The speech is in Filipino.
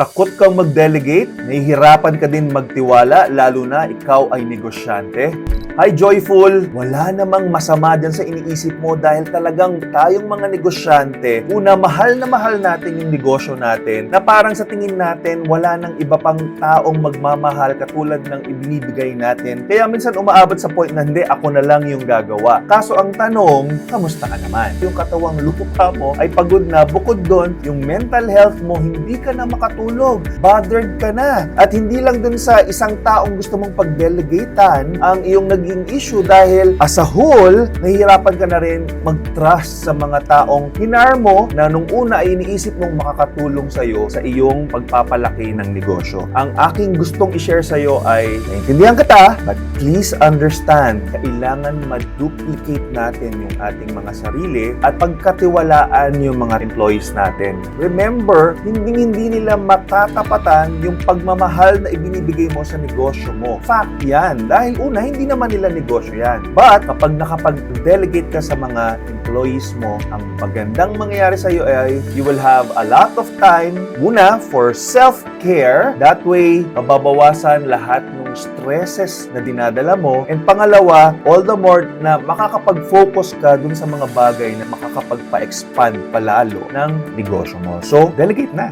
Takot kang mag-delegate? Nahihirapan ka din magtiwala lalo na ikaw ay negosyante? Hi Joyful! Wala namang masama dyan sa iniisip mo dahil talagang tayong mga negosyante, una, mahal na mahal natin yung negosyo natin na parang sa tingin natin wala nang iba pang taong magmamahal katulad ng ibinibigay natin. Kaya minsan umaabot sa point na hindi, ako na lang yung gagawa. Kaso ang tanong, kamusta ka naman? Yung katawang lupa mo ay pagod na, bukod doon, yung mental health mo, hindi ka na makatulog. Bothered ka na. At hindi lang dun sa isang taong gusto mong pag-delegatean ang iyong naging issue dahil as a whole, nahihirapan ka na rin mag-trust sa mga taong hinar mo na nung una ay iniisip mong makakatulong sa'yo sa iyong pagpapalaki ng negosyo. Ang aking gustong i-share sa'yo ay, naintindihan kita, but please understand, kailangan ma-duplicate natin yung ating mga sarili at pagkatiwalaan yung mga employees natin. Remember, hindi nila matatapatan yung pagmamahal na ibinibigay mo sa negosyo mo. Fact yan. Dahil una, hindi naman nila negosyo yan. But, kapag nakapag-delegate ka sa mga employees mo, ang magandang mangyayari sa iyo ay you will have a lot of time, muna, for self-care. That way, mababawasan lahat ng stresses na dinadala mo. And pangalawa, all the more na makakapag-focus ka dun sa mga bagay na makakapagpa-expand palalo ng negosyo mo. So, delegate na.